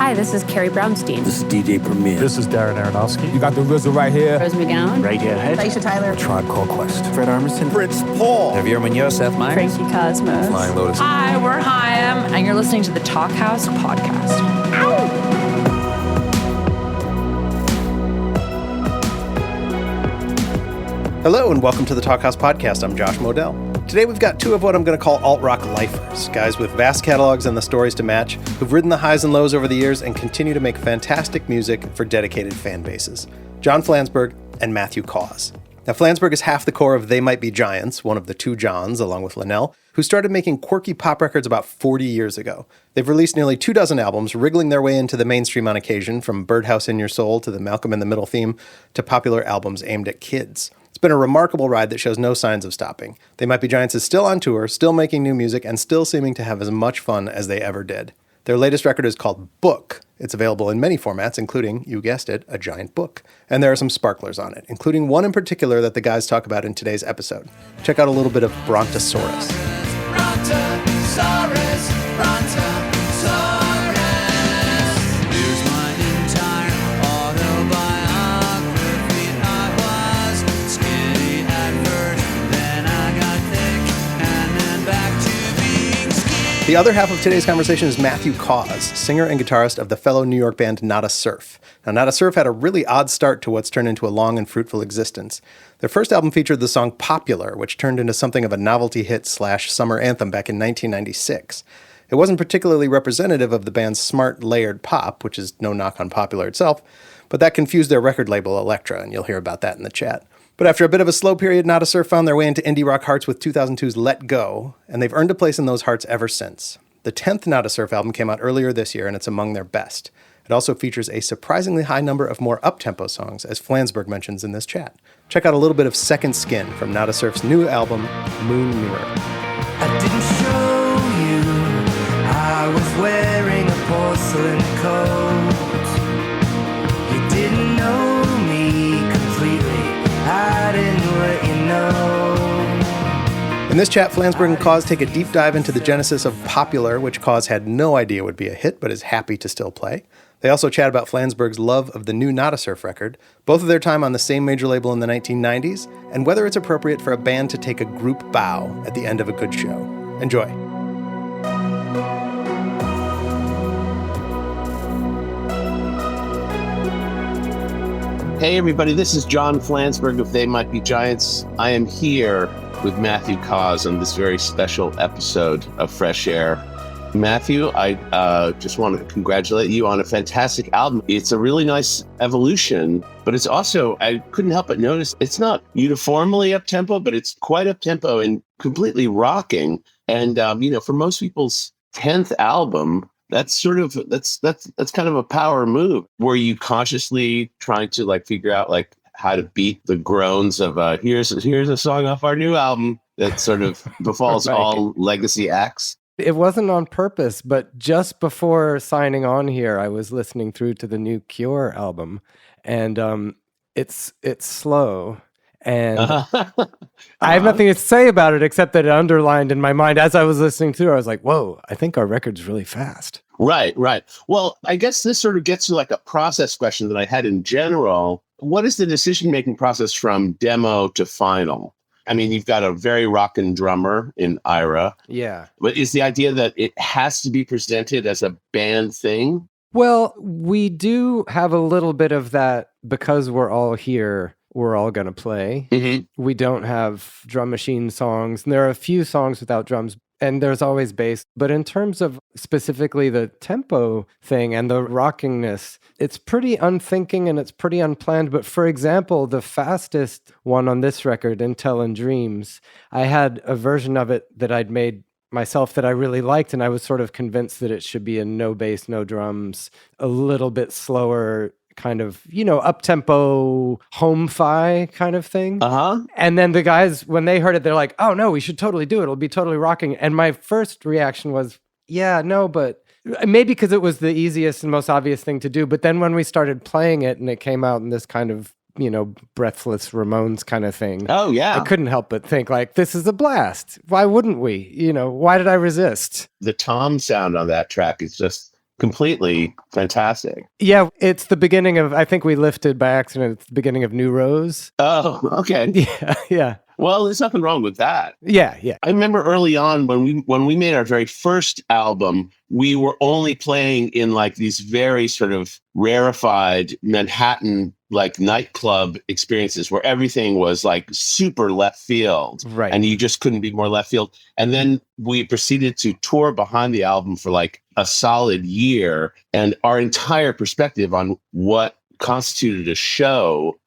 Hi, this is Carrie Brownstein. This is DJ Premier. This is Darren Aronofsky. You got the RZA right here. Rose McGowan. Radiohead. Aisha Tyler. Tribe Called Quest. Fred Armisen. Prince Paul. Javier Munoz. Seth Meyers. Frankie Cosmos. Flying Lotus. Hi, we're Chaim, and you're listening to the Talkhouse Podcast. Hello and welcome to the Talkhouse Podcast. I'm Josh Modell. Today we've got two of what I'm going to call alt-rock lifers, guys with vast catalogs and the stories to match, who've ridden the highs and lows over the years and continue to make fantastic music for dedicated fan bases. John Flansburgh and Matthew Caws. Now, Flansburgh is half the core of They Might Be Giants, one of the two Johns, along with Linnell, who started making quirky pop records about 40 years ago. They've released nearly 24 albums, wriggling their way into the mainstream on occasion, from Birdhouse in Your Soul to the Malcolm in the Middle theme to popular albums aimed at kids. It's been a remarkable ride that shows no signs of stopping. They Might Be Giants is still on tour, still making new music, and still seeming to have as much fun as they ever did. Their latest record is called Book. It's available in many formats, including, you guessed it, a giant book. And there are some sparklers on it, including one in particular that the guys talk about in today's episode. Check out a little bit of Brontosaurus. Brontosaurus, Brontosaurus. Here's my entire autobiography. I was skinny at first, then I got thick, and then back to being skinny. The other half of today's conversation is Matthew Caws, singer and guitarist of the fellow New York band Nada Surf. Now, Nada Surf had a really odd start to what's turned into a long and fruitful existence. Their first album featured the song Popular, which turned into something of a novelty hit / summer anthem back in 1996. It wasn't particularly representative of the band's smart, layered pop, which is no knock on Popular itself, but that confused their record label, Elektra, and you'll hear about that in the chat. But after a bit of a slow period, Nada Surf found their way into indie rock hearts with 2002's Let Go, and they've earned a place in those hearts ever since. The 10th Nada Surf album came out earlier this year, and it's among their best. It also features a surprisingly high number of more up-tempo songs, as Flansburgh mentions in this chat. Check out a little bit of Second Skin from Nada Surf's new album, Moon Mirror. I didn't show you I was wearing a porcelain coat. You didn't know me completely. I didn't let you know. In this chat, Flansburgh and Caws take a deep dive into the genesis of Popular, which Caws had no idea would be a hit, but is happy to still play. They also chat about Flansburgh's love of the new Nada Surf record, both of their time on the same major label in the 1990s, and whether it's appropriate for a band to take a group bow at the end of a good show. Enjoy. Hey everybody, this is John Flansburgh of They Might Be Giants. I am here with Matthew Caws on this very special episode of Fresh Air. Matthew, I just want to congratulate you on a fantastic album. It's a really nice evolution, but it's also, I couldn't help but notice, it's not uniformly up-tempo, but it's quite up-tempo and completely rocking. And, for most people's 10th album, that's kind of a power move. Were you consciously trying to figure out how to beat the groans of here's a song off our new album that sort of befalls Right. all legacy acts? It wasn't on purpose, but just before signing on here, I was listening through to the new Cure album, and it's slow, and I have nothing to say about it except that it underlined in my mind as I was listening through. I was like, "Whoa, I think our record's really fast." Right. Well, I guess this sort of gets to a process question that I had in general. What is the decision-making process from demo to final? I mean, you've got a very rockin' drummer in Ira. Yeah. But is the idea that it has to be presented as a band thing? Well, we do have a little bit of that because we're all here. We're all going to play. Mm-hmm. We don't have drum machine songs. And there are a few songs without drums, and there's always bass. But in terms of specifically the tempo thing and the rockingness, it's pretty unthinking and it's pretty unplanned. But for example, the fastest one on this record, Intel and Dreams, I had a version of it that I'd made myself that I really liked, and I was sort of convinced that it should be a no bass, no drums, a little bit slower, kind of, up-tempo, home-fi kind of thing. Uh-huh. And then the guys, when they heard it, they're like, "Oh, no, we should totally do it. It'll be totally rocking." And my first reaction was, yeah, no, but maybe because it was the easiest and most obvious thing to do. But then when we started playing it and it came out in this kind of, breathless Ramones kind of thing. Oh, yeah. I couldn't help but think, this is a blast. Why wouldn't we? Why did I resist? The tom sound on that track is just completely fantastic. Yeah, it's the beginning of, I think we lifted by accident, it's the beginning of New Rose. Oh, okay. Yeah. Well, there's nothing wrong with that. Yeah. I remember early on when we made our very first album, we were only playing in like these very sort of rarefied Manhattan like nightclub experiences where everything was like super left field. Right. And you just couldn't be more left field. And then we proceeded to tour behind the album for like a solid year. And our entire perspective on what constituted a show,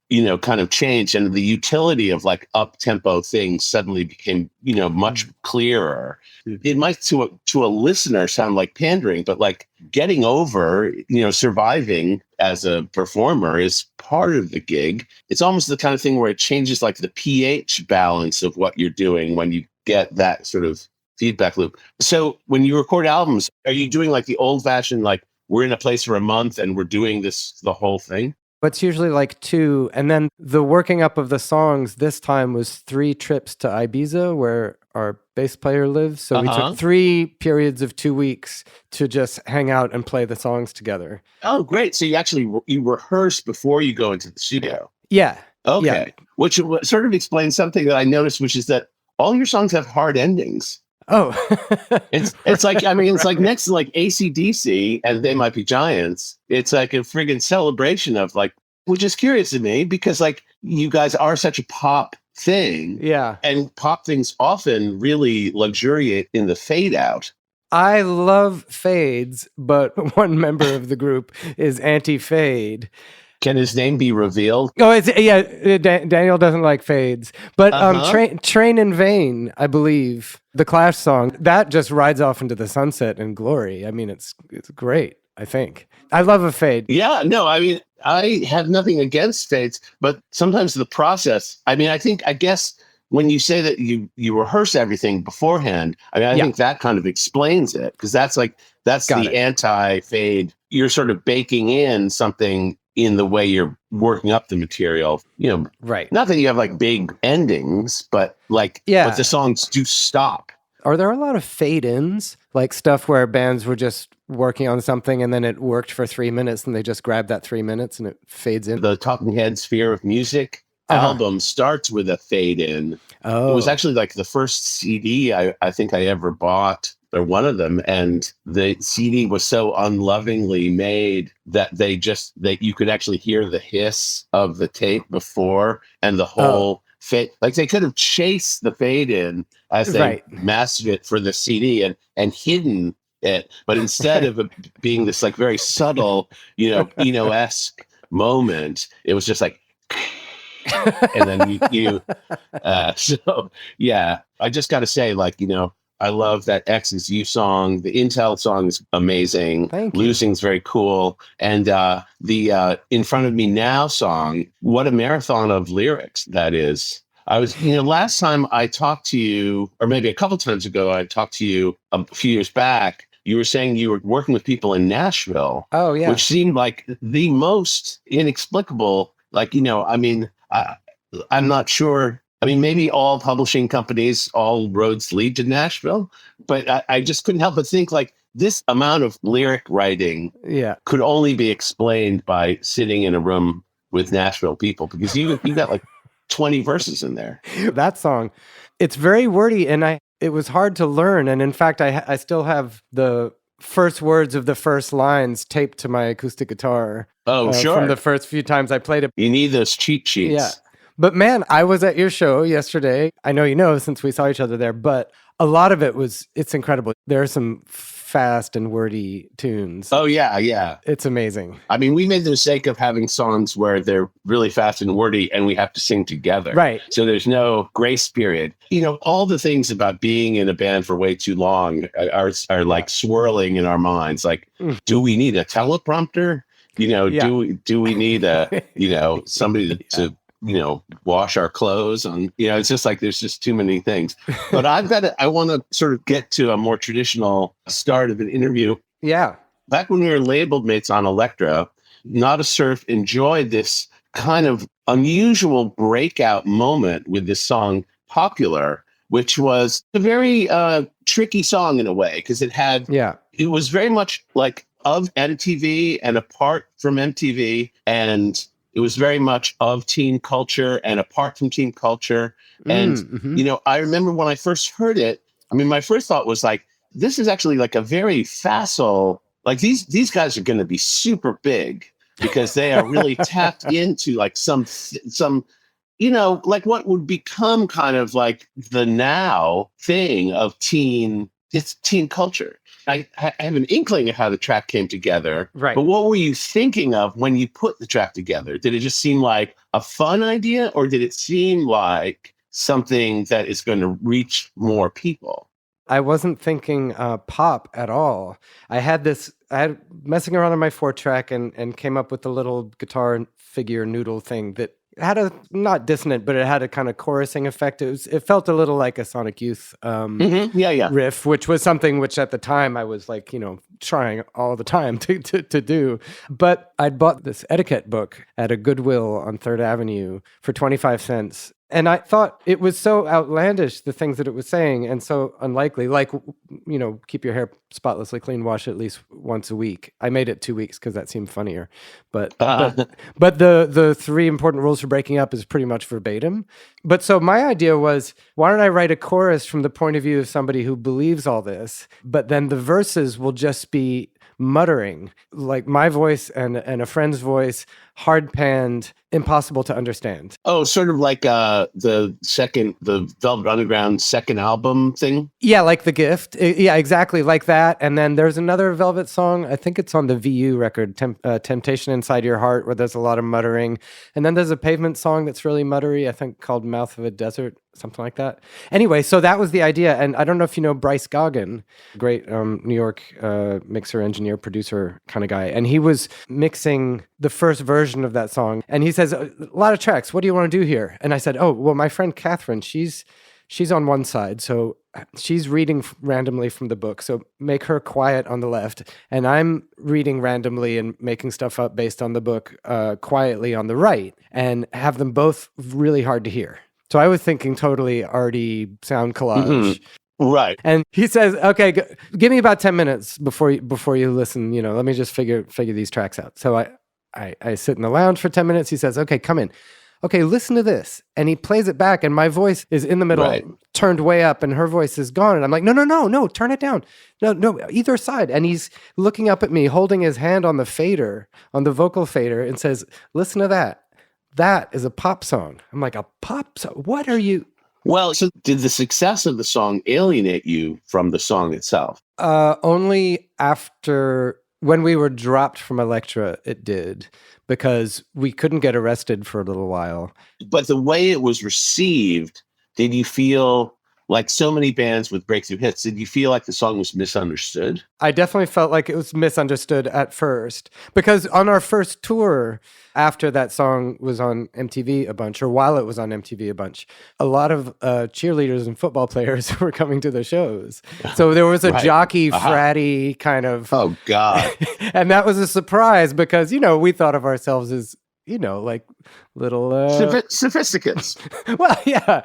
kind of changed, and the utility of like up-tempo things suddenly became, much clearer. It might to a listener sound like pandering, but like getting over, surviving as a performer is part of the gig. It's almost the kind of thing where it changes like the pH balance of what you're doing when you get that sort of feedback loop. So when you record albums, are you doing like the old-fashioned, like we're in a place for a month and we're doing the whole thing? It's usually like 2. And then the working up of the songs this time was 3 trips to Ibiza, where our bass player lives. So we took 3 periods of 2 weeks to just hang out and play the songs together. Oh, great. So you rehearse before you go into the studio. Yeah. Okay. Yeah. Which sort of explains something that I noticed, which is that all your songs have hard endings. Oh, it's like, it's like next to like AC/DC and They Might Be Giants. It's like a friggin' celebration of like, which is curious to me because like you guys are such a pop thing. Yeah. And pop things often really luxuriate in the fade out. I love fades, but one member of the group is anti-fade. Can his name be revealed? Oh, Daniel doesn't like fades. But Train in Vain, I believe, the Clash song, that just rides off into the sunset in glory. I mean, it's great, I think. I love a fade. Yeah, no, I have nothing against fades, but sometimes the process, I guess when you say that you rehearse everything beforehand, I think that kind of explains it, because that's the anti-fade. You're sort of baking in something in the way you're working up the material, right? Not that you have like big endings, but but the songs do stop. Are there a lot of fade-ins, like stuff where bands were just working on something and then it worked for 3 minutes and they just grabbed that 3 minutes and it fades in? The Talking Heads Fear of Music album starts with a fade-in. Oh. It was actually like the first CD I think I ever bought, or one of them, and the CD was so unlovingly made that you could actually hear the hiss of the tape before, and the whole fade, like they could have chased the fade in as they mastered it for the CD and hidden it, but instead of it being this like very subtle, Eno-esque moment, it was just like and then I just got to say, like, I love that X is You song. The Intel song is amazing. Thank you. Losing's very cool. And the In Front of Me Now song, what a marathon of lyrics that is. I was, last time I talked to you, or maybe a couple times ago, I talked to you a few years back. You were saying you were working with people in Nashville. Oh, yeah. Which seemed like the most inexplicable, like, I'm not sure. Maybe all publishing companies, all roads lead to Nashville, but I just couldn't help but think like this amount of lyric writing could only be explained by sitting in a room with Nashville people, because you got like 20 verses in there. That song, it's very wordy, and it was hard to learn. And in fact, I still have the first words of the first lines taped to my acoustic guitar. Oh, sure. From the first few times I played it. You need those cheat sheets. Yeah. But man, I was at your show yesterday. I know since we saw each other there, but a lot of it's incredible. There are some fast and wordy tunes. Oh, yeah. It's amazing. We made the mistake of having songs where they're really fast and wordy and we have to sing together. Right. So there's no grace period. All the things about being in a band for way too long are like swirling in our minds. Like, do we need a teleprompter? Do we need somebody to wash our clothes on, it's just like, there's just too many things. But I want to sort of get to a more traditional start of an interview. Yeah. Back when we were labeled mates on Elektra, Not a Surf enjoyed this kind of unusual breakout moment with this song Popular, which was a very tricky song in a way, because it was very much like of MTV and apart from MTV. And it was very much of teen culture and apart from teen culture. And, I remember when I first heard it, I mean, my first thought was like, this is actually like a very facile, like these guys are going to be super big because they are really tapped into like some, like what would become kind of like the now thing of teen culture. I have an inkling of how the track came together. Right. But what were you thinking of when you put the track together? Did it just seem like a fun idea, or did it seem like something that is going to reach more people? I wasn't thinking pop at all. I had messing around on my 4-track and came up with a little guitar figure noodle thing that had a, not dissonant, but it had a kind of chorusing effect. It felt a little like a Sonic Youth riff, which was something which at the time I was like, trying all the time to do. But I'd bought this etiquette book at a Goodwill on 3rd Avenue for 25 cents. And I thought it was so outlandish, the things that it was saying, and so unlikely, like, keep your hair spotlessly clean, wash it at least once a week. I made it 2 weeks because that seemed funnier. But the 3 important rules for breaking up is pretty much verbatim. But so my idea was, why don't I write a chorus from the point of view of somebody who believes all this, but then the verses will just be muttering, like my voice and a friend's voice, hard panned, impossible to understand. Oh, sort of like the Velvet Underground second album thing? Yeah, like The Gift. Yeah, exactly like that. And then there's another Velvet song, I think it's on the VU record, Temptation Inside Your Heart, where there's a lot of muttering. And then there's a Pavement song that's really muttery, I think called Mouth of a Desert, something like that. Anyway, so that was the idea. And I don't know if you know Bryce Goggin, great New York mixer, engineer, producer kind of guy. And he was mixing the first version of that song. And he says, a lot of tracks, what do you want to do here? And I said, oh, well, my friend Catherine, she's on one side. So she's reading randomly from the book. So make her quiet on the left. And I'm reading randomly and making stuff up based on the book quietly on the right. And have them both really hard to hear. So I was thinking totally arty sound collage. Mm-hmm. Right. And he says, okay, give me about 10 minutes before you listen, let me just figure these tracks out. So I sit in the lounge for 10 minutes. He says, okay, come in. Okay, listen to this. And he plays it back and my voice is in the middle, turned way up, and her voice is gone. And I'm like, no, turn it down. No, either side. And he's looking up at me, holding his hand on the fader, on the vocal fader, and says, listen to that. That is a pop song. I'm like, a pop song? What are you? Well, so did the success of the song alienate you from the song itself? Only after, when we were dropped from Elektra, it did, because we couldn't get arrested for a little while. But the way it was received, did you feel like so many bands with breakthrough hits, did you feel like the song was misunderstood? I definitely felt like it was misunderstood at first, because on our first tour, after that song was on MTV a bunch, or while it was on MTV a bunch, a lot of cheerleaders and football players were coming to the shows. So there was a jockey, fratty kind of... Oh, God. And that was a surprise because, we thought of ourselves as, like little... Sophisticates. Well, yeah,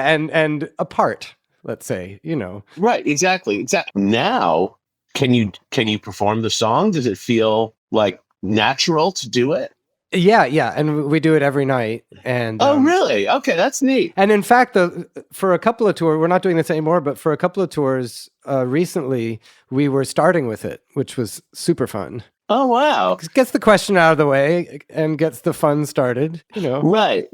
and apart, let's say, Right, exactly. Now, can you perform the song? Does it feel like natural to do it? Yeah, and we do it every night. And oh, really? Okay, that's neat. And in fact, for a couple of tours, we're not doing this anymore, but for a couple of tours recently, we were starting with it, which was super fun. Oh, wow. Gets the question out of the way and gets the fun started, Right.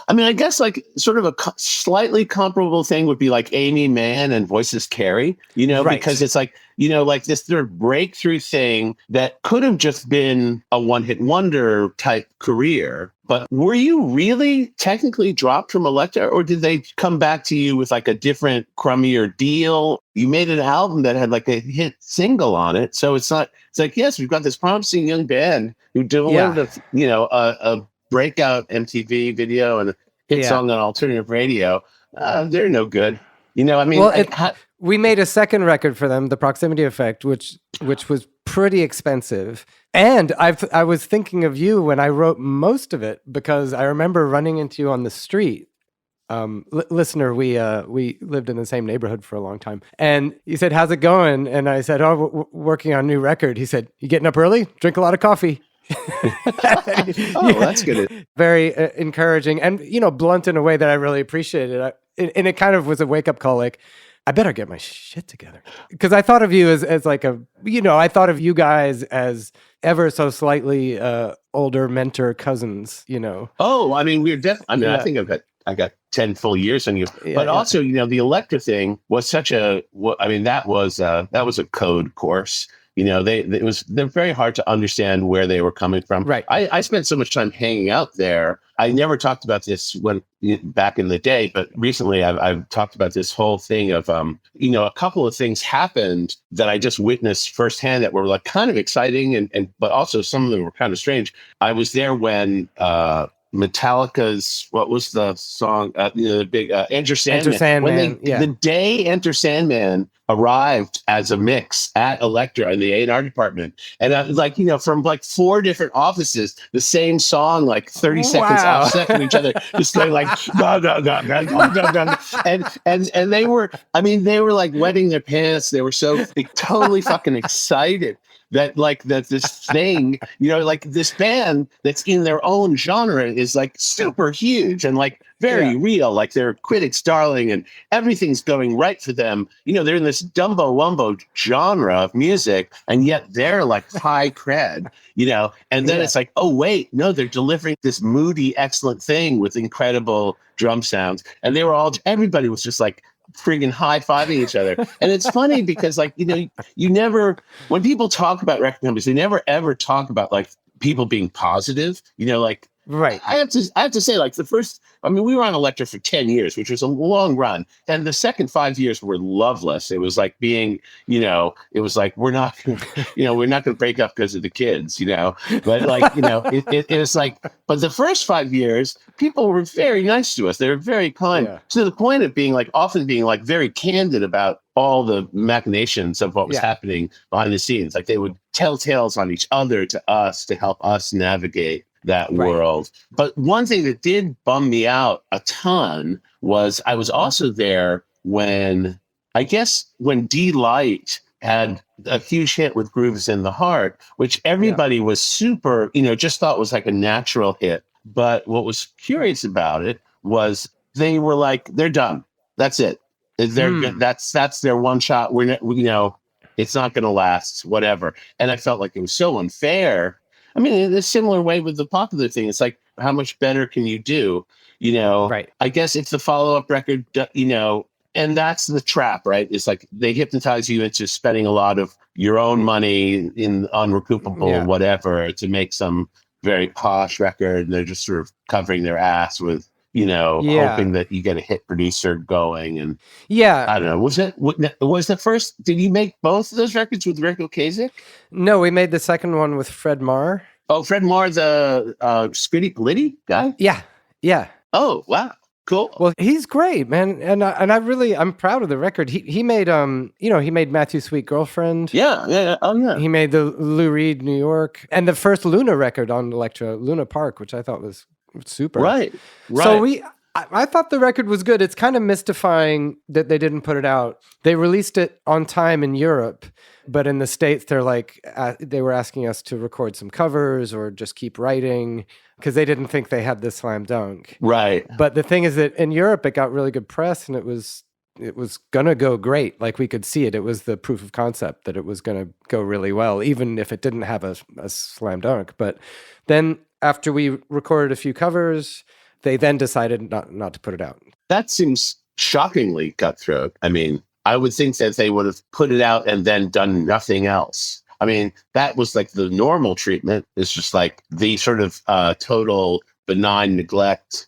I mean, I guess like sort of a slightly comparable thing would be like Amy Mann and Voices Carry, because it's like, like this sort of breakthrough thing that could have just been a one-hit wonder type career. But were you really technically dropped from Elektra, or did they come back to you with like a different, crummier deal? You made an album that had like a hit single on it. So it's like, yes, we've got this promising young band who delivered a breakout MTV video and a hit song on alternative radio. They're no good. Well, we made a second record for them, The Proximity Effect, which was pretty expensive. And I was thinking of you when I wrote most of it, because I remember running into you on the street listener, we lived in the same neighborhood for a long time. And he said, "How's it going?" And I said, "Oh, we're working on a new record." He said, "You getting up early? Drink a lot of coffee." That's good. Very encouraging and, blunt in a way that I really appreciated. And it kind of was a wake-up call, like, I better get my shit together. Because I thought of you as like I thought of you guys as ever so slightly older mentor cousins, Oh, I mean, we're definitely, Yeah. I think I got 10 full years on you. Yeah, But yeah. also, the Elektra thing was that was a code course. They're very hard to understand where they were coming from. Right. I spent so much time hanging out there. I never talked about this back in the day, but recently I've talked about this whole thing of, a couple of things happened that I just witnessed firsthand that were like kind of exciting but also some of them were kind of strange. I was there when, Metallica's, what was the song? The big Enter Sandman. Enter Sandman, The day Enter Sandman arrived as a mix at Elektra in the A&R department, and from like 4 different offices, the same song, like 30 seconds Wow. offset from each other, just going like, "Ga, ga, ga, ga, ga, ga, ga." and they were like wetting their pants. They were so totally fucking excited. That this thing, like this band that's in their own genre is like super huge and like very real, like they're critics' darling and everything's going right for them. They're in this Dumbo Wumbo genre of music, and yet they're like high cred, and then it's like, oh wait, no, they're delivering this moody, excellent thing with incredible drum sounds. And everybody was just like friggin' high-fiving each other. And it's funny because you never, when people talk about record companies, they never ever talk about like people being positive, Right. I have to say, like we were on Elektra for 10 years, which was a long run. And the second 5 years were loveless. It was like being, it was like, we're not going to break up because of the kids, but like, it was like, but the first 5 years, people were very nice to us. They were very kind to the point of often being very candid about all the machinations of what was happening behind the scenes. Like they would tell tales on each other to us to help us navigate that world. But one thing that did bum me out a ton was I was also there when D-Light had a huge hit with Grooves in the Heart, which everybody was super, just thought was like a natural hit. But what was curious about it was they were like, they're done. That's it. That's their one shot. It's not going to last, whatever. And I felt like it was so unfair. I mean, in a similar way with the Popular thing, it's like, how much better can you do? Right. I guess it's the follow-up record, and that's the trap, right? It's like they hypnotize you into spending a lot of your own money in unrecoupable whatever to make some very posh record. And they're just sort of covering their ass with, hoping that you get a hit producer going. And I don't know, was the first, did you make both of those records with Rick Ocasek? No, we made the second one with Fred Marr. Oh, Fred Marr, the Scritti Politti guy? Yeah. Oh, wow. Cool. Well, he's great, man. And I'm proud of the record. He made, he made Matthew Sweet Girlfriend. Yeah. Oh, yeah. He made the Lou Reed New York and the first Luna record on Elektra, Luna Park, which I thought was super. Right. So I thought the record was good. It's kind of mystifying that they didn't put it out. They released it on time in Europe, but in the States, they're like, they were asking us to record some covers or just keep writing because they didn't think they had this slam dunk. Right. But the thing is that in Europe, it got really good press and it was going to go great. Like we could see it. It was the proof of concept that it was going to go really well, even if it didn't have a slam dunk. But then after we recorded a few covers, they then decided not to put it out. That seems shockingly cutthroat. I mean, I would think that they would have put it out and then done nothing else. I mean, that was like the normal treatment. It's just like the sort of total benign neglect,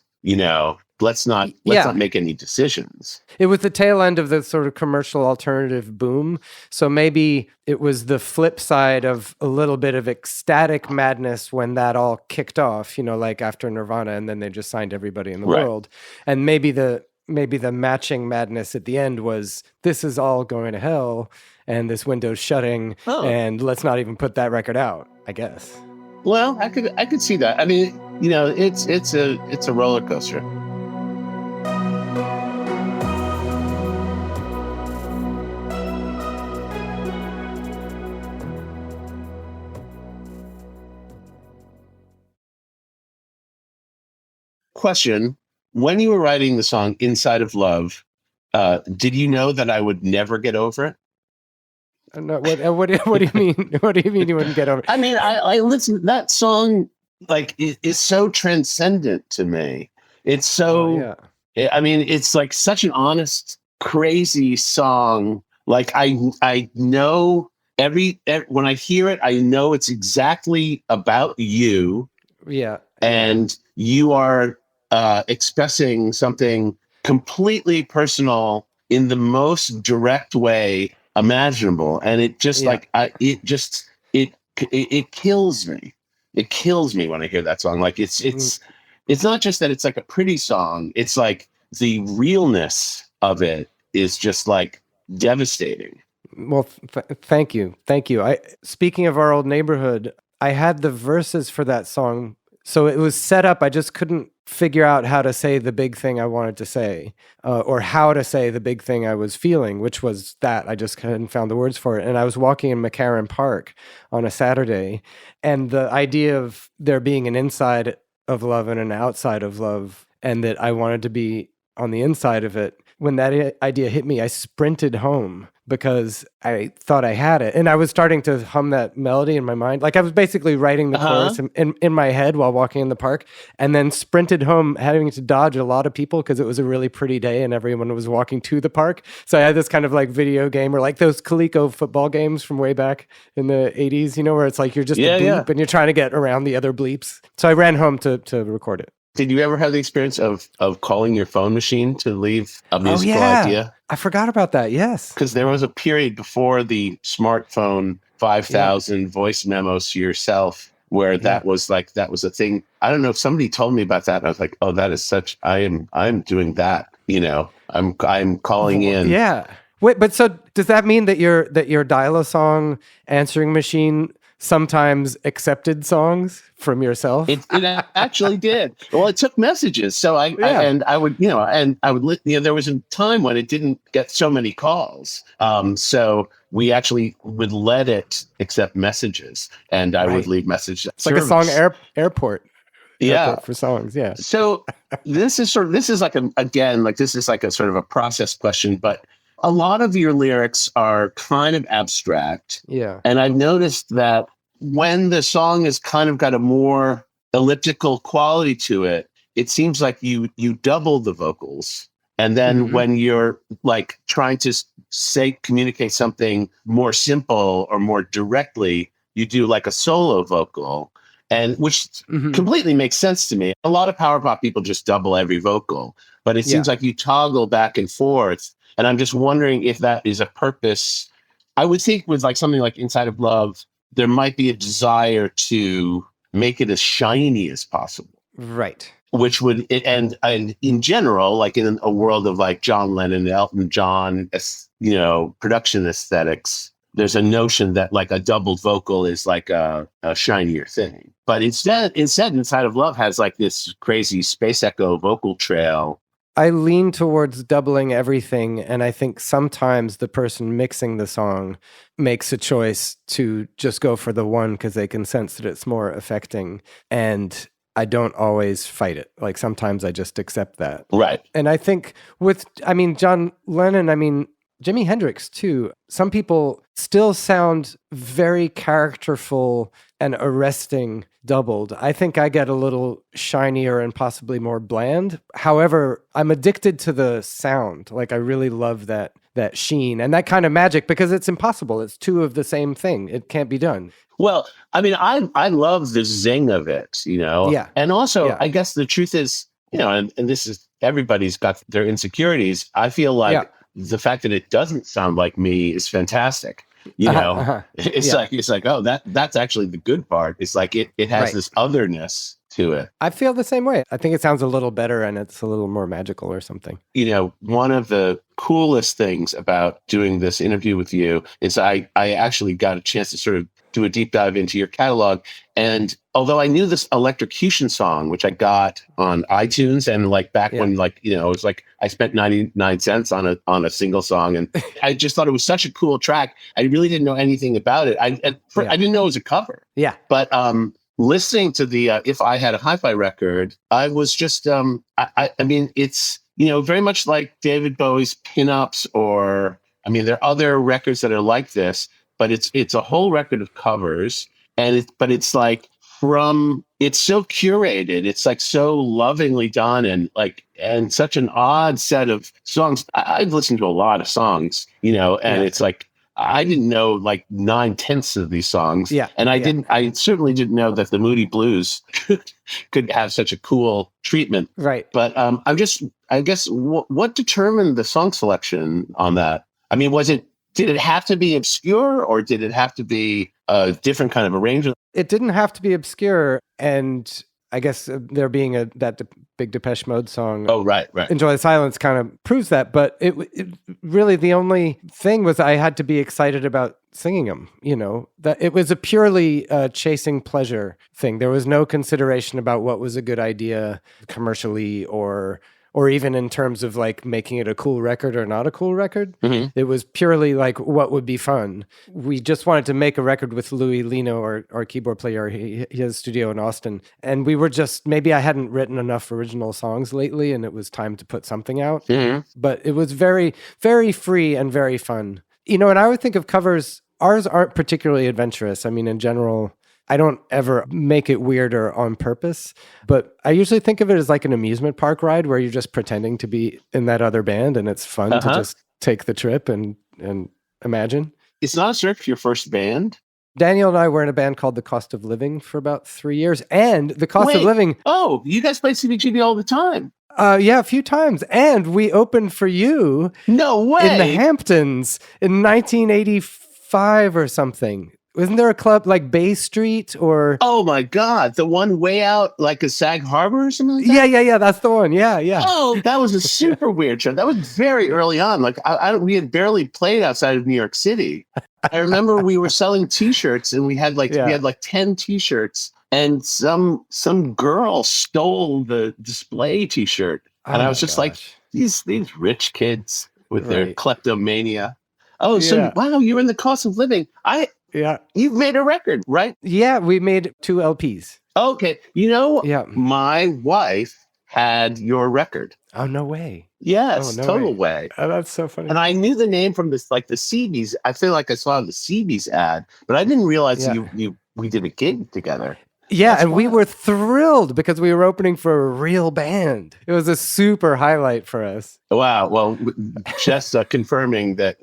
let's not make any decisions. It was the tail end of the sort of commercial alternative boom. So maybe it was the flip side of a little bit of ecstatic madness when that all kicked off, like after Nirvana, and then they just signed everybody in the world. And maybe the matching madness at the end was, this is all going to hell and this window's shutting and let's not even put that record out, I guess. Well, I could see that. I mean, it's a roller coaster. question. When you were writing the song Inside of Love, did you know that I would never get over it? No, what do you mean? What do you mean you wouldn't get over it? I mean, I listen, that song like is so transcendent to me. It's so, I mean, it's like such an honest, crazy song. Like I know every when I hear it, I know it's exactly about you. Yeah. And you are expressing something completely personal in the most direct way imaginable. And it just it kills me. It kills me when I hear that song. Like it's not just that it's like a pretty song. It's like the realness of it is just like devastating. Well, thank you. Speaking of our old neighborhood, I had the verses for that song. So it was set up. I just couldn't figure out how to say the big thing I wanted to say, or how to say the big thing I was feeling, which was that I just hadn't found the words for it. And I was walking in McCarran Park on a Saturday, and the idea of there being an inside of love and an outside of love, and that I wanted to be on the inside of it. When that idea hit me, I sprinted home because I thought I had it. And I was starting to hum that melody in my mind. Like I was basically writing the chorus in my head while walking in the park, and then sprinted home, having to dodge a lot of people because it was a really pretty day and everyone was walking to the park. So I had this kind of like video game, or like those Coleco football games from way back in the 80s, you know, where it's like you're just a bleep and you're trying to get around the other bleeps. So I ran home to record it. Did you ever have the experience of calling your phone machine to leave a musical idea? I forgot about that. Yes. Because there was a period before the smartphone 5,000 voice memos to yourself where that was a thing. I don't know if somebody told me about that. And I was like, oh, that is such, I'm doing that. You know, I'm calling in. Yeah. Wait, but so does that mean that your dial-a-song answering machine sometimes accepted songs from yourself? It actually did. Well, it took messages. So I would there was a time when it didn't get so many calls. So we actually would let it accept messages, and I would leave messages. It's like a song airport. Airport for songs. Yeah. So this is like a sort of a process question, but a lot of your lyrics are kind of abstract. Yeah. And I've noticed that when the song has kind of got a more elliptical quality to it, it seems like you double the vocals. And then when you're like trying to communicate something more simple or more directly, you do like a solo vocal, and which completely makes sense to me. A lot of power pop people just double every vocal, but it seems like you toggle back and forth. And I'm just wondering if that is a purpose. I would think with like something like Inside of Love, there might be a desire to make it as shiny as possible. Right. Which would, and in general, like in a world of like John Lennon and Elton John, production aesthetics, there's a notion that like a doubled vocal is like a shinier thing. But instead, Inside of Love has like this crazy space echo vocal trail. I lean towards doubling everything, and I think sometimes the person mixing the song makes a choice to just go for the one because they can sense that it's more affecting, and I don't always fight it. Like sometimes I just accept that. Right. And I think John Lennon, Jimi Hendrix too, some people still sound very characterful and arresting doubled. I think I get a little shinier and possibly more bland. However, I'm addicted to the sound. Like I really love that sheen and that kind of magic because it's impossible. It's two of the same thing. It can't be done. Well, I love the zing of it, Yeah. And also, I guess the truth is, and this is, everybody's got their insecurities. I feel like the fact that it doesn't sound like me is fantastic. It's like, oh, that's actually the good part. It's like it has this otherness to it. I feel the same way. I think it sounds a little better and it's a little more magical or something. One of the coolest things about doing this interview with you is I actually got a chance to sort of do a deep dive into your catalog. And although I knew this Electrocution song, which I got on iTunes and like back when it was like I spent 99 cents on a single song, and I just thought it was such a cool track. I really didn't know anything about it. I didn't know it was a cover. Yeah. But listening to the If I Had a Hi-Fi record, I was just, I mean, it's, very much like David Bowie's Pinups, or, I mean, there are other records that are like this, but it's a whole record of covers, but it's like it's so curated. It's like so lovingly done, and such an odd set of songs. I've listened to a lot of songs, and it's like, I didn't know like 9/10 of these songs. Yeah. And I certainly didn't know that the Moody Blues could have such a cool treatment. Right. But I guess what determined the song selection on that? I mean, did it have to be obscure, or did it have to be a different kind of arrangement? It didn't have to be obscure. And I guess there being that big Depeche Mode song. Oh, right. Enjoy the Silence kind of proves that. But it really, the only thing was I had to be excited about singing them, that it was a purely chasing pleasure thing. There was no consideration about what was a good idea commercially, or even in terms of like making it a cool record or not a cool record. Mm-hmm. It was purely like what would be fun. We just wanted to make a record with Louis Lino, our keyboard player. He has a studio in Austin. And we were maybe I hadn't written enough original songs lately, and it was time to put something out. Mm-hmm. But it was very, very free and very fun. And I would think of covers, ours aren't particularly adventurous. I mean, in general, I don't ever make it weirder on purpose, but I usually think of it as like an amusement park ride where you're just pretending to be in that other band, and it's fun to just take the trip and imagine. It's not a search for your first band. Daniel and I were in a band called The Cost of Living for about 3 years, and The Cost of Living... Oh, you guys play CBGB all the time. Yeah, a few times. And we opened for you. No way. In the Hamptons in 1985 or something. Wasn't there a club like Bay Street or... Oh my God, the one way out like a Sag Harbor or something like that? Yeah, that's the one. Yeah. Oh, that was a super weird show. That was very early on. Like we had barely played outside of New York City. I remember we were selling T-shirts, and we had 10 T-shirts, and some girl stole the display T-shirt. And I was just like, these rich kids with their kleptomania. Oh, so wow, you're in The Cost of Living. Yeah. You've made a record, right? Yeah, we made 2 LPs. Okay. My wife had your record. Oh, no way. Yes, total way. Oh, that's so funny. And I knew the name from this, like the CBs. I feel like I saw the CBs ad, but I didn't realize we did a gig together. Yeah, That's and we were thrilled because we were opening for a real band. It was a super highlight for us. Wow. Well, just confirming that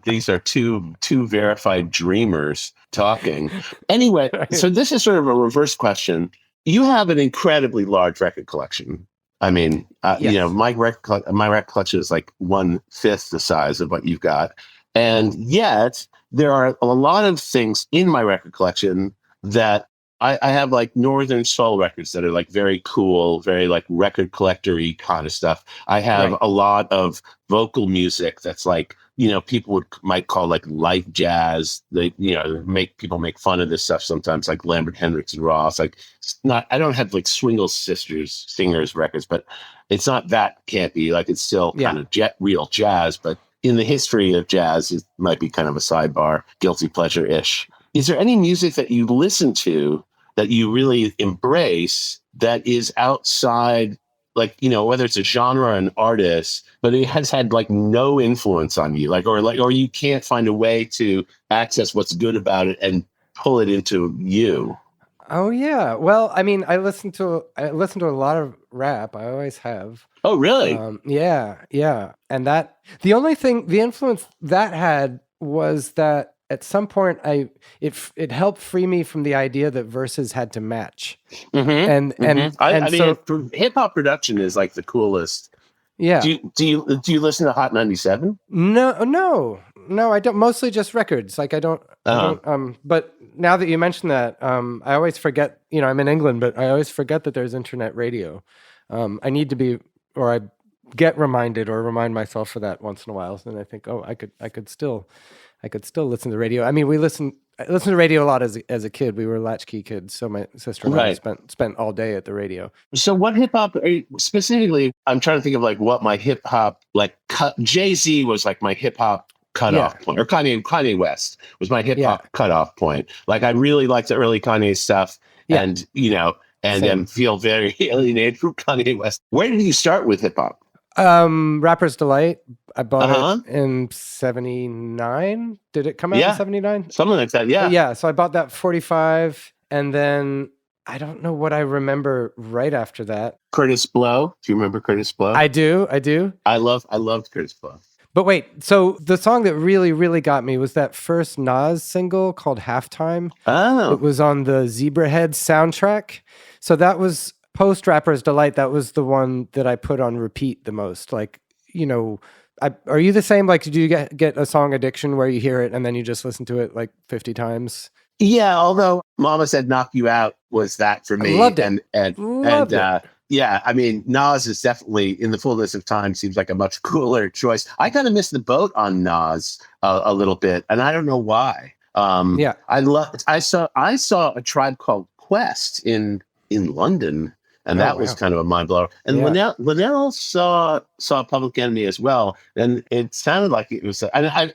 these are two verified dreamers talking. Anyway, so this is sort of a reverse question. You have an incredibly large record collection. I mean, yes. My record collection is like 1/5 the size of what you've got. And yet there are a lot of things in my record collection that I have, like Northern Soul records that are like very cool, very like record collector-y kind of stuff. I have a lot of vocal music that's like, people might call like light jazz. They, people make fun of this stuff sometimes, like Lambert, Hendricks, and Ross. Like, I don't have like Swingle Sisters singers records, but it's not that campy. Like, it's still kind of real jazz, but in the history of jazz, it might be kind of a sidebar, guilty pleasure-ish. Is there any music that you listen to that you really embrace that is outside, like, whether it's a genre or an artist, but it has had like no influence on you, or you can't find a way to access what's good about it and pull it into you? Oh yeah. Well, I mean, I listen to a lot of rap. I always have. Oh, really? Yeah. And the influence that had was that at some point it helped free me from the idea that verses had to match. Mm-hmm. And hip hop production is like the coolest. Yeah. Do you listen to Hot 97? No, I don't. Mostly just records. Like I don't. But now that you mention that, I always forget. I'm in England, but I always forget that there's internet radio. I need to be, or I get reminded or remind myself for that once in a while. And I think, I could still listen to the radio. I mean, I listened to radio a lot as a kid. We were latchkey kids, so my sister and I spent all day at the radio. So what hip hop specifically? I'm trying to think of like what my hip hop like. Jay-Z was like my hip hop cutoff point, or Kanye West was my hip hop cutoff point. Like I really liked the early Kanye stuff, and then feel very alienated from Kanye West. Where did you start with hip hop? Rapper's Delight. I bought it in 79. Did it come out in 79? Something like that, yeah. Yeah, so I bought that 45, and then I don't know what I remember right after that. Curtis Blow. Do you remember Curtis Blow? I do. I loved Curtis Blow. But wait, so the song that really, really got me was that first Nas single called Halftime. Oh. It was on the Zebrahead soundtrack. So that was post Rapper's Delight. That was the one that I put on repeat the most. Like, you know, are you the same? Like, do you get a song addiction where you hear it and then you just listen to it like 50 times? Yeah, although Mama Said Knock You Out was that for me. I loved it. And yeah, I mean, Nas is definitely, in the fullness of time, seems like a much cooler choice. I kind of missed the boat on Nas a little bit, and I don't know why. I saw a Tribe Called Quest in London, and that was kind of a mind blower. And Linnell saw Public Enemy as well, and it sounded like it was. And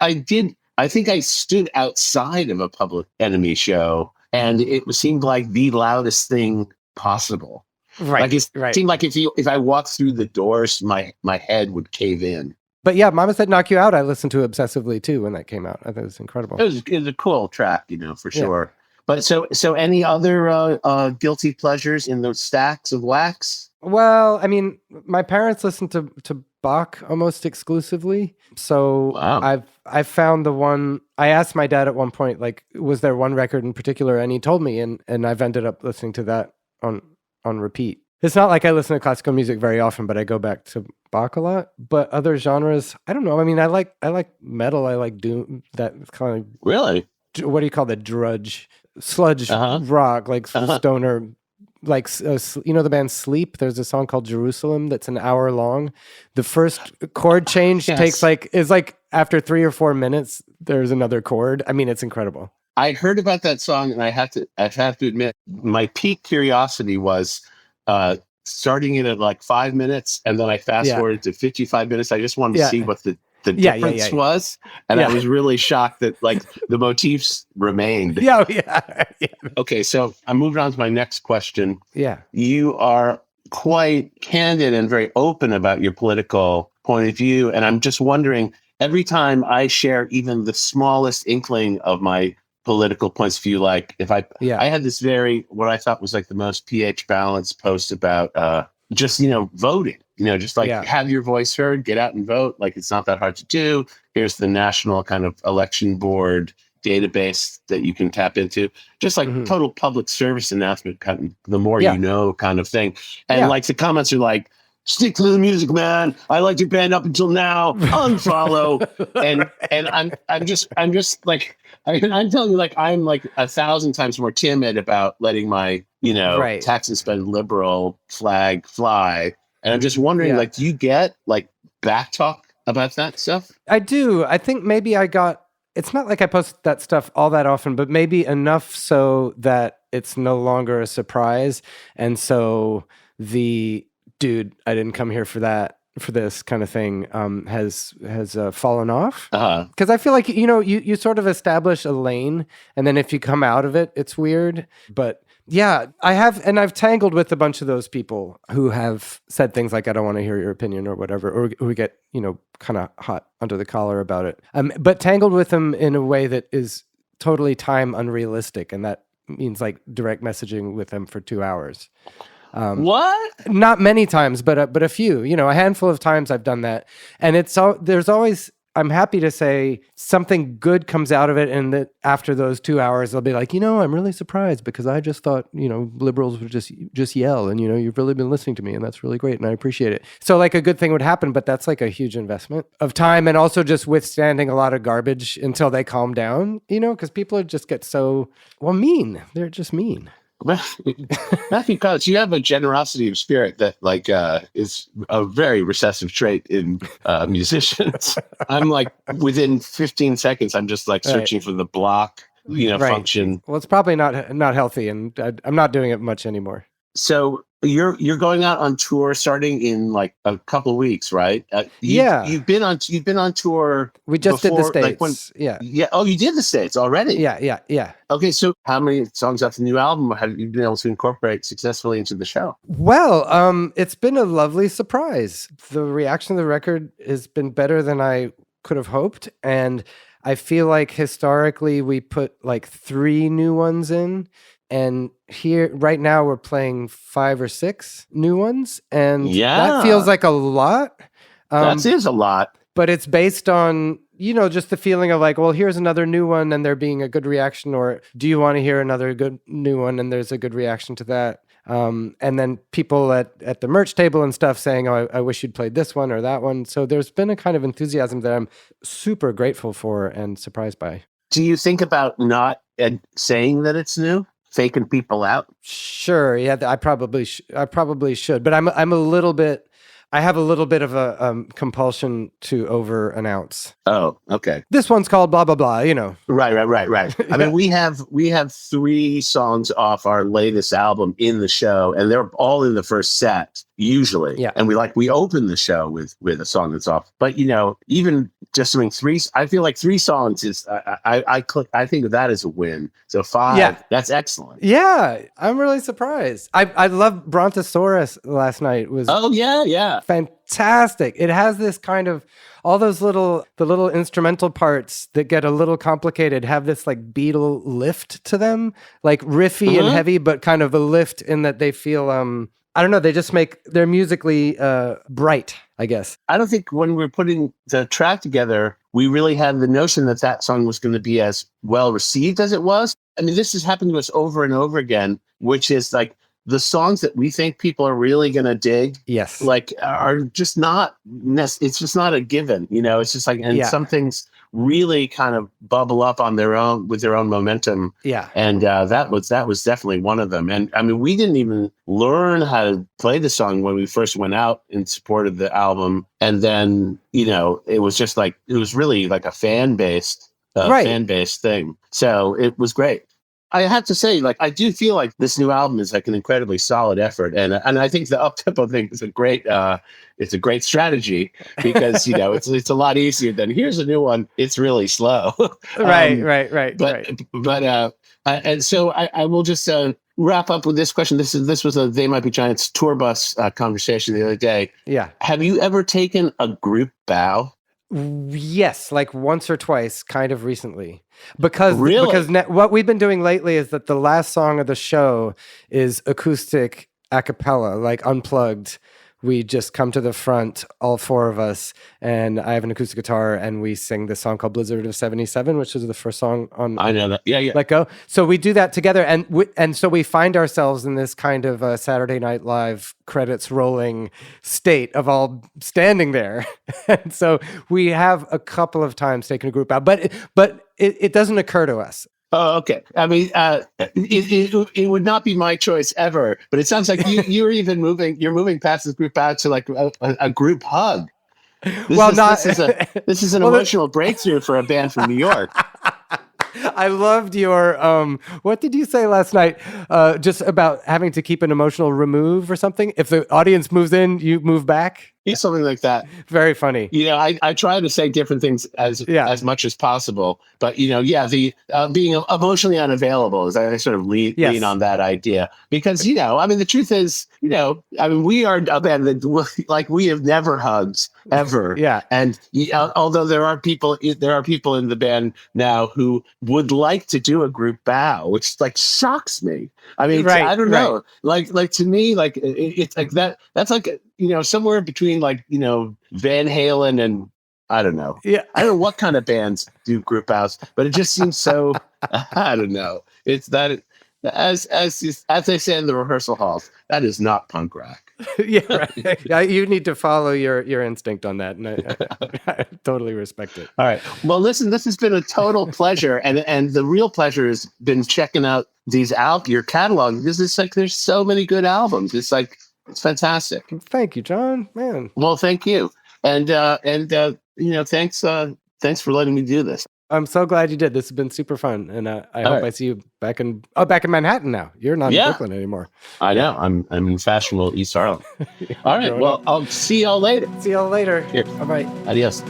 I think I stood outside of a Public Enemy show, and it seemed like the loudest thing possible. Right. Like it seemed like if I walked through the doors, my head would cave in. But yeah, Mama Said Knock You Out, I listened to obsessively too when that came out. I thought it was incredible. It was a cool track, for sure. But so any other guilty pleasures in those stacks of wax? Well, I mean, my parents listened to Bach almost exclusively. So I've found the one. I asked my dad at one point, like, was there one record in particular? And he told me, and I've ended up listening to that on repeat. It's not like I listen to classical music very often, but I go back to Bach a lot. But other genres, I don't know. I mean, I like metal. I like doom. That kind of really. What do you call the sludge rock, like stoner, like the band Sleep. There's a song called Jerusalem that's an hour long. The first chord change is like after 3 or 4 minutes, there's another chord. I mean, it's incredible. I heard about that song, and I have to admit, my peak curiosity was starting it at like 5 minutes, and then I fast forwarded to 55 minutes. I just wanted to see what the difference was, and I was really shocked that like the motifs remained. Okay, so I'm moving on to my next question. You are quite candid and very open about your political point of view, and I'm just wondering, every time I share even the smallest inkling of my political points of view, like if I had this what I thought was like the most pH balanced post about just voting, just like have your voice heard, get out and vote. Like it's not that hard to do. Here's the national kind of election board database that you can tap into, just like total public service announcement, kind of the more you know kind of thing. And like the comments are like, stick to the music, man. I liked your band up until now. Unfollow. and I'm just like, I'm telling you, like, I'm like 1,000 times more timid about letting my, tax and spend liberal flag fly. And I'm just wondering, like, do you get like back talk about that stuff? I do. I think maybe it's not like I post that stuff all that often, but maybe enough so that it's no longer a surprise. And so the dude, I didn't come here for this kind of thing has fallen off. Because I feel like, you sort of establish a lane, and then if you come out of it, it's weird. But yeah, I've tangled with a bunch of those people who have said things like, I don't want to hear your opinion or whatever, or who get, kind of hot under the collar about it. But tangled with them in a way that is totally time unrealistic. And that means like direct messaging with them for 2 hours. What? Not many times, but a few. A handful of times I've done that, and there's always. I'm happy to say something good comes out of it, and that after those 2 hours, they'll be like, I'm really surprised because I just thought liberals would just yell, and you've really been listening to me, and that's really great, and I appreciate it. So like a good thing would happen, but that's like a huge investment of time, and also just withstanding a lot of garbage until they calm down. Because people just get so mean. They're just mean. Matthew Caws, you have a generosity of spirit that like is a very recessive trait in musicians. I'm like within 15 seconds, I'm just like searching for the block, function. Well, it's probably not healthy, and I'm not doing it much anymore. So you're going out on tour starting in like a couple of weeks, right? You've been on tour. We just did the before, States. Like yeah. Oh, you did the States already. Yeah. Okay, so how many songs off the new album have you been able to incorporate successfully into the show? Well, it's been a lovely surprise. The reaction to the record has been better than I could have hoped, and I feel like historically we put like 3 new ones in. And here, right now, we're playing 5 or 6 new ones, and that feels like a lot. That is a lot. But it's based on, just the feeling of like, well, here's another new one, and there being a good reaction, or do you want to hear another good new one, and there's a good reaction to that. And then people at the merch table and stuff saying, oh, I wish you'd played this one or that one. So there's been a kind of enthusiasm that I'm super grateful for and surprised by. Do you think about not saying that it's new? Faking people out? Sure. Yeah, I probably should. But I have a little bit of a compulsion to over announce. Oh, okay. This one's called blah blah blah. Right. I mean, we have 3 songs off our latest album in the show, and they're all in the first set usually. Yeah. And we open the show with a song that's off. But even just doing 3, I feel like 3 songs is I think of that as a win. So 5, that's excellent. Yeah, I'm really surprised. I love Brontosaurus last night. Oh yeah. Fantastic. It has this kind of all those little instrumental parts that get a little complicated have this like Beatle lift to them, like riffy and heavy, but kind of a lift in that they feel I don't know, they're musically bright, I guess. I don't think when we're putting the track together, we really had the notion that song was going to be as well received as it was. I mean, this has happened to us over and over again, which is like the songs that we think people are really going to dig, yes, like are just not, it's just not a given, it's just like, and some things really kind of bubble up on their own with their own momentum. Yeah. And that was definitely one of them. And I mean, we didn't even learn how to play the song when we first went out in support of the album. And then, it was just like, it was really like a fan-based thing. So it was great. I have to say, like, I do feel like this new album is like an incredibly solid effort, and I think the up-tempo thing is a great strategy because it's a lot easier than here's a new one. It's really slow. Right. And so I will just wrap up with this question. This was a They Might Be Giants tour bus conversation the other day. Yeah. Have you ever taken a group bow? Yes, like once or twice, kind of recently. Because really? What we've been doing lately is that the last song of the show is acoustic a cappella, like unplugged. We just come to the front, all 4 of us, and I have an acoustic guitar, and we sing this song called Blizzard of 77, which is the first song on I know that. Yeah. Let Go. So we do that together, and so we find ourselves in this kind of Saturday Night Live credits rolling state of all standing there. And so we have a couple of times taken a group out, but it doesn't occur to us. Oh, okay. I mean, it would not be my choice ever, but it sounds like you're even moving past this group out to like a group hug. This is an emotional breakthrough for a band from New York. I loved your, what did you say last night? Just about having to keep an emotional remove or something. If the audience moves in, you move back. Yeah, something like that. Very funny. I try to say different things as much as possible, but the being emotionally unavailable is I sort of lean on that idea because the truth is we are a band that like we have never hugged ever. Yeah. And although there are people in the band now who would like to do a group bow, which like shocks me. I mean, I don't know. Like to me, like it's like that. That's like somewhere between like Van Halen and I don't know. Yeah, I don't know what kind of bands do group bows, but it just seems so. I don't know. It's that as they say in the rehearsal halls, that is not punk rock. Yeah, right. Yeah, you need to follow your instinct on that, and I totally respect it. All right. Well, listen, this has been a total pleasure, and the real pleasure has been checking out your catalog because it's like there's so many good albums. It's like it's fantastic. Thank you, John. Man. Well, thank you, and thanks for letting me do this. I'm so glad you did. This has been super fun, and I hope right. I see you back in Manhattan now. You're not in Brooklyn anymore. I know. I'm in fashionable East Harlem. All right. Well, I'll see y'all later. See y'all later. Here. All right. Adios.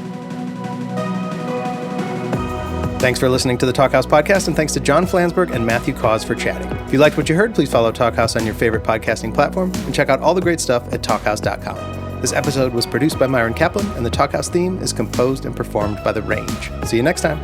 Thanks for listening to the Talkhouse Podcast, and thanks to John Flansburgh and Matthew Caws for chatting. If you liked what you heard, please follow Talkhouse on your favorite podcasting platform and check out all the great stuff at talkhouse.com. This episode was produced by Myron Kaplan, and the Talkhouse theme is composed and performed by The Range. See you next time.